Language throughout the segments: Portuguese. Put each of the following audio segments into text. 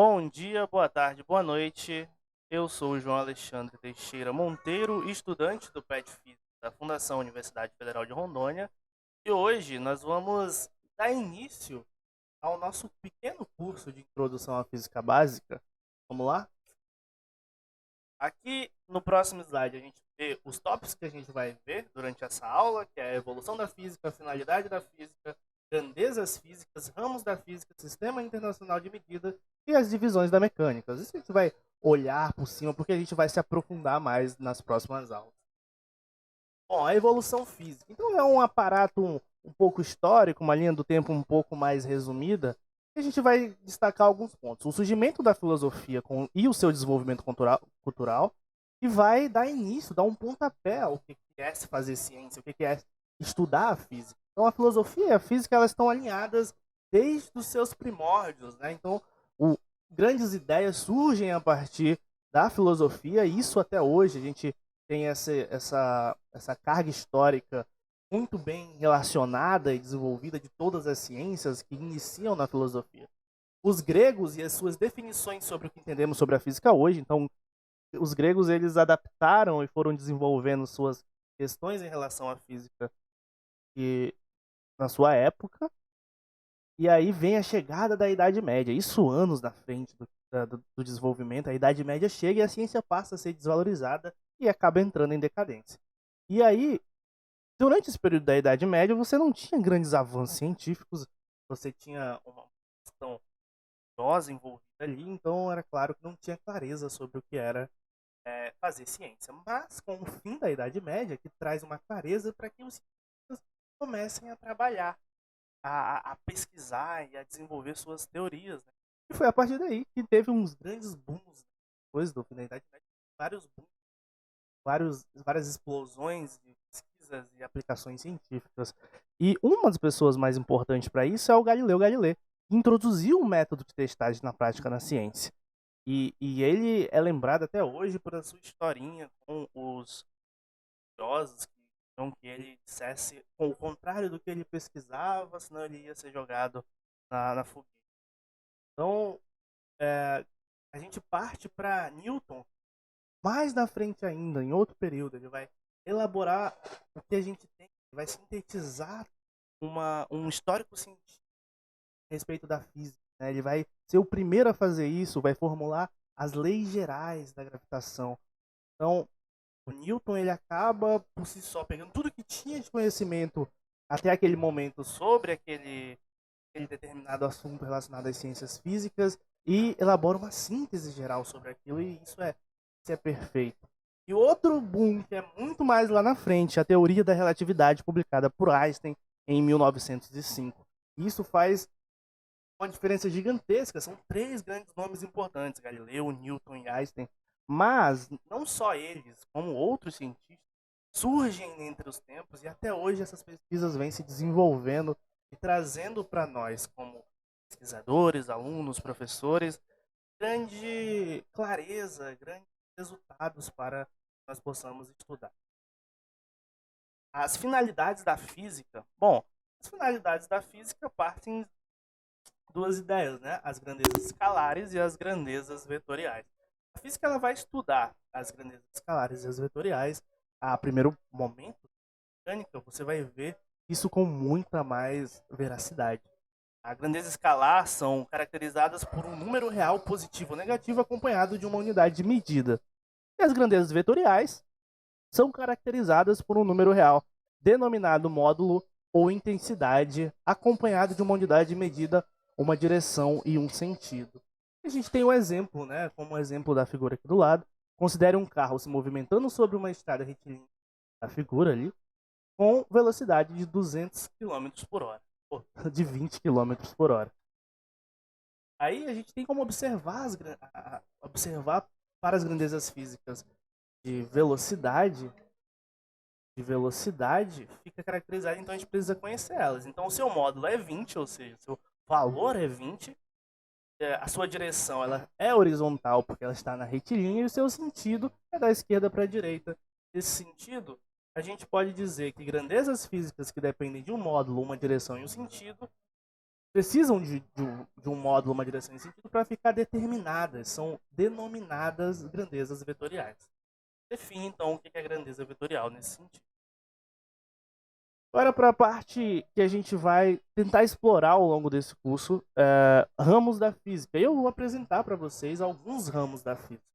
Bom dia, boa tarde, boa noite. Eu sou o João Alexandre Teixeira Monteiro, estudante do PET Física da Fundação Universidade Federal de Rondônia, e hoje nós vamos dar início ao nosso pequeno curso de Introdução à Física Básica. Vamos lá? Aqui no próximo slide a gente vê os tópicos que a gente vai ver durante essa aula, que é a evolução da física, a finalidade da física, grandezas físicas, ramos da física, sistema internacional de medida e as divisões da mecânica. Isso a gente vai olhar por cima porque a gente vai se aprofundar mais nas próximas aulas. Bom, a evolução física. Então é um aparato um pouco histórico, uma linha do tempo um pouco mais resumida, e a gente vai destacar alguns pontos. O surgimento da filosofia e o seu desenvolvimento cultural, e vai dar início, dar um pontapé ao que é se fazer ciência, o que é estudar a física. Então a filosofia e a física elas estão alinhadas desde os seus primórdios, né? Então grandes ideias surgem a partir da filosofia, e isso até hoje a gente tem essa carga histórica muito bem relacionada e desenvolvida de todas as ciências que iniciam na filosofia. Os gregos e as suas definições sobre o que entendemos sobre a física hoje, então os gregos eles adaptaram e foram desenvolvendo suas questões em relação à física e na sua época, e aí vem a chegada da Idade Média, isso anos na frente do desenvolvimento. A Idade Média chega e a ciência passa a ser desvalorizada e acaba entrando em decadência. E aí, durante esse período da Idade Média, você não tinha grandes avanços científicos, você tinha uma questão rosa envolvida ali, então era claro que não tinha clareza sobre o que era fazer ciência. Mas com o fim da Idade Média, que traz uma clareza para que os cientistas comecem a trabalhar, a pesquisar e a desenvolver suas teorias. Né? E foi a partir daí que teve uns grandes booms, depois do fim da Idade Média, vários booms, várias explosões de pesquisas e aplicações científicas. E uma das pessoas mais importantes para isso é o Galileu Galilei, que introduziu o método de testagem na prática na ciência. E ele é lembrado até hoje por a sua historinha com os estudiosos que ele dissesse com o contrário do que ele pesquisava, senão ele ia ser jogado na fogueira. Então, a gente parte para Newton, mais na frente ainda, em outro período, ele vai elaborar o que a gente tem, vai sintetizar um histórico científico a respeito da física. Né? Ele vai ser o primeiro a fazer isso, vai formular as leis gerais da gravitação. Então, o Newton ele acaba por si só pegando tudo que tinha de conhecimento até aquele momento sobre aquele determinado assunto relacionado às ciências físicas e elabora uma síntese geral sobre aquilo, e isso é perfeito. E outro boom que é muito mais lá na frente, a teoria da relatividade publicada por Einstein em 1905. Isso faz uma diferença gigantesca, são três grandes nomes importantes, Galileu, Newton e Einstein, mas não só eles, como outros cientistas, surgem entre os tempos, e até hoje essas pesquisas vêm se desenvolvendo e trazendo para nós, como pesquisadores, alunos, professores, grande clareza, grandes resultados para que nós possamos estudar. As finalidades da física. Bom, as finalidades da física partem de duas ideias, né? As grandezas escalares e as grandezas vetoriais. A física ela vai estudar as grandezas escalares e as vetoriais. A primeiro momento, mecânica, você vai ver isso com muita mais veracidade. A grandeza escalar são caracterizadas por um número real positivo ou negativo acompanhado de uma unidade de medida. E as grandezas vetoriais são caracterizadas por um número real denominado módulo ou intensidade acompanhado de uma unidade de medida, uma direção e um sentido. A gente tem um exemplo, né, como o exemplo da figura aqui do lado. Considere um carro se movimentando sobre uma estrada retilínea, a figura ali, com velocidade de 200 km por hora, de 20 km por hora. Aí a gente tem como observar para as grandezas físicas de velocidade fica caracterizada, então a gente precisa conhecer elas. Então o seu módulo é 20, ou seja, o seu valor é 20, a sua direção ela é horizontal porque ela está na retilínea e o seu sentido é da esquerda para a direita. Nesse sentido, a gente pode dizer que grandezas físicas que dependem de um módulo, uma direção e um sentido precisam de um módulo, uma direção e sentido para ficar determinadas, são denominadas grandezas vetoriais. Define, então, o que é grandeza vetorial nesse sentido. Agora, para a parte que a gente vai tentar explorar ao longo desse curso, ramos da física. Eu vou apresentar para vocês alguns ramos da física.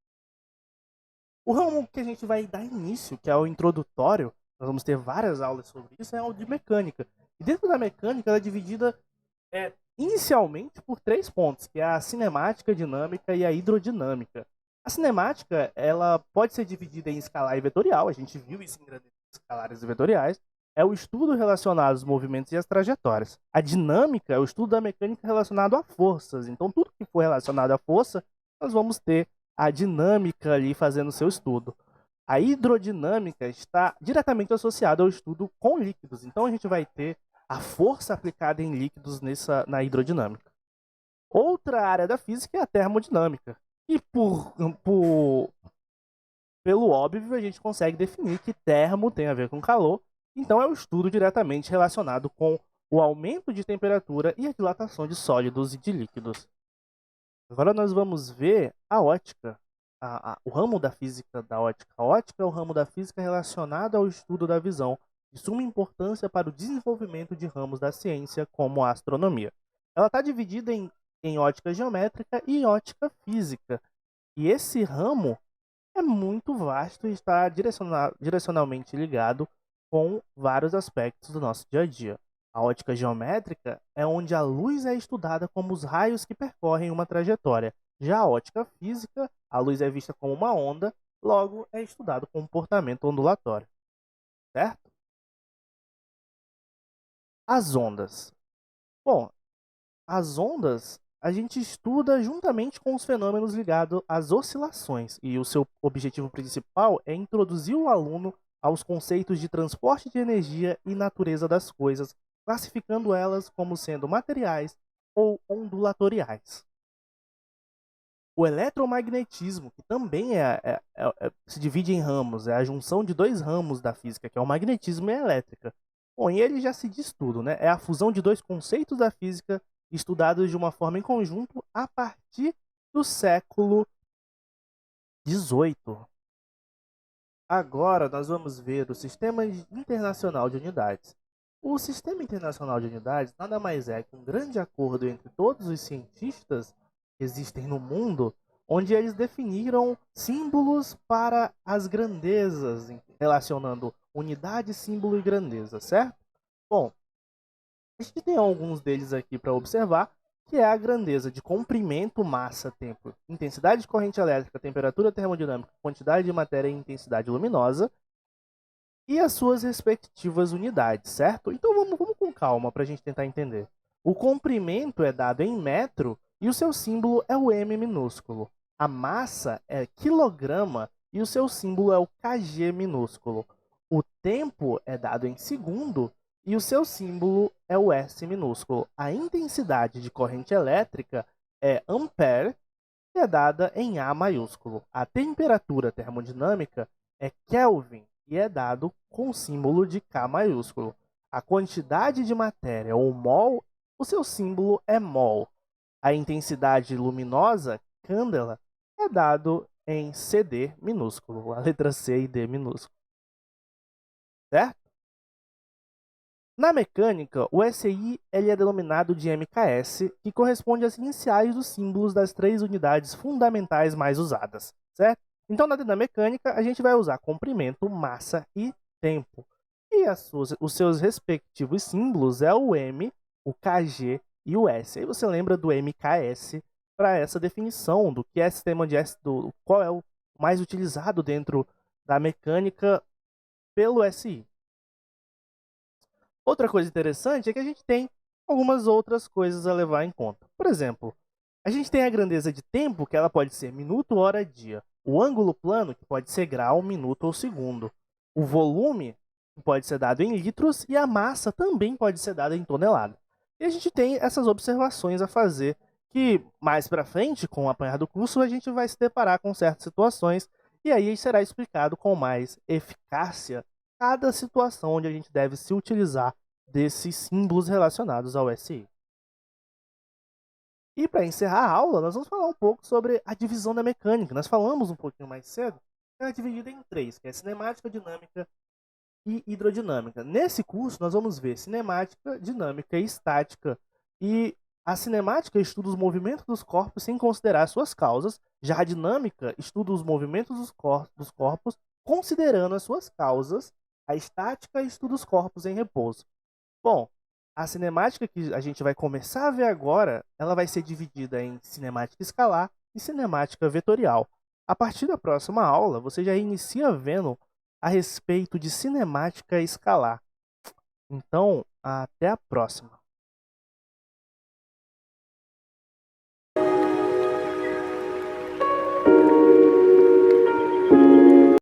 O ramo que a gente vai dar início, que é o introdutório, nós vamos ter várias aulas sobre isso, é o de mecânica. E dentro da mecânica, ela é dividida inicialmente por 3 pontos, que é a cinemática, a dinâmica e a hidrodinâmica. A cinemática, ela pode ser dividida em escalar e vetorial, a gente viu isso em grandezas escalares e vetoriais. É o estudo relacionado aos movimentos e às trajetórias. A dinâmica é o estudo da mecânica relacionado a forças. Então, tudo que for relacionado à força, nós vamos ter a dinâmica ali fazendo o seu estudo. A hidrodinâmica está diretamente associada ao estudo com líquidos. Então, a gente vai ter a força aplicada em líquidos na hidrodinâmica. Outra área da física é a termodinâmica. E pelo óbvio, a gente consegue definir que termo tem a ver com calor. Então, é o estudo diretamente relacionado com o aumento de temperatura e a dilatação de sólidos e de líquidos. Agora nós vamos ver a ótica, o ramo da física da ótica. A ótica é o ramo da física relacionado ao estudo da visão, de suma importância para o desenvolvimento de ramos da ciência, como a astronomia. Ela está dividida em ótica geométrica e ótica física. E esse ramo é muito vasto e está direcionalmente ligado com vários aspectos do nosso dia a dia. A ótica geométrica é onde a luz é estudada como os raios que percorrem uma trajetória. Já a ótica física, a luz é vista como uma onda, logo é estudado o comportamento ondulatório. Certo? As ondas. Bom, as ondas a gente estuda juntamente com os fenômenos ligados às oscilações, e o seu objetivo principal é introduzir o aluno aos conceitos de transporte de energia e natureza das coisas, classificando elas como sendo materiais ou ondulatoriais. O eletromagnetismo, que também se divide em ramos, é a junção de 2 ramos da física, que é o magnetismo e a elétrica. Bom, e ele já se diz tudo, né? É a fusão de 2 conceitos da física estudados de uma forma em conjunto a partir do século XVIII. Agora nós vamos ver o Sistema Internacional de Unidades. O Sistema Internacional de Unidades nada mais é que um grande acordo entre todos os cientistas que existem no mundo, onde eles definiram símbolos para as grandezas, relacionando unidade, símbolo e grandeza, certo? Bom, a gente tem alguns deles aqui para observar, que é a grandeza de comprimento, massa, tempo, intensidade de corrente elétrica, temperatura termodinâmica, quantidade de matéria e intensidade luminosa, e as suas respectivas unidades, certo? Então vamos com calma para a gente tentar entender. O comprimento é dado em metro e o seu símbolo é o m minúsculo. A massa é quilograma e o seu símbolo é o kg minúsculo. O tempo é dado em segundo e o seu símbolo é o S minúsculo. A intensidade de corrente elétrica é ampere e é dada em A maiúsculo. A temperatura termodinâmica é Kelvin e é dado com o símbolo de K maiúsculo. A quantidade de matéria, ou mol, o seu símbolo é mol. A intensidade luminosa, candela, é dado em CD minúsculo, a letra C e D minúsculo. Certo? Na mecânica, o SI ele é denominado de MKS, que corresponde às iniciais dos símbolos das 3 unidades fundamentais mais usadas, certo? Então, na mecânica, a gente vai usar comprimento, massa e tempo. E os seus respectivos símbolos é o M, o KG e o S. Aí você lembra do MKS para essa definição do que é sistema de S, qual é o mais utilizado dentro da mecânica pelo SI. Outra coisa interessante é que a gente tem algumas outras coisas a levar em conta. Por exemplo, a gente tem a grandeza de tempo, que ela pode ser minuto, hora, dia. O ângulo plano, que pode ser grau, minuto ou segundo. O volume, que pode ser dado em litros, e a massa também pode ser dada em tonelada. E a gente tem essas observações a fazer, que mais para frente, com o apanhar do curso, a gente vai se deparar com certas situações, e aí será explicado com mais eficácia cada situação onde a gente deve se utilizar desses símbolos relacionados ao SI. E para encerrar a aula, nós vamos falar um pouco sobre a divisão da mecânica. Nós falamos um pouquinho mais cedo, ela é dividida em três, que é cinemática, dinâmica e hidrodinâmica. Nesse curso, nós vamos ver cinemática, dinâmica e estática. E a cinemática estuda os movimentos dos corpos sem considerar suas causas, já a dinâmica estuda os movimentos dos corpos considerando as suas causas, a estática estuda os corpos em repouso. Bom, a cinemática que a gente vai começar a ver agora, ela vai ser dividida em cinemática escalar e cinemática vetorial. A partir da próxima aula, você já inicia vendo a respeito de cinemática escalar. Então, até a próxima.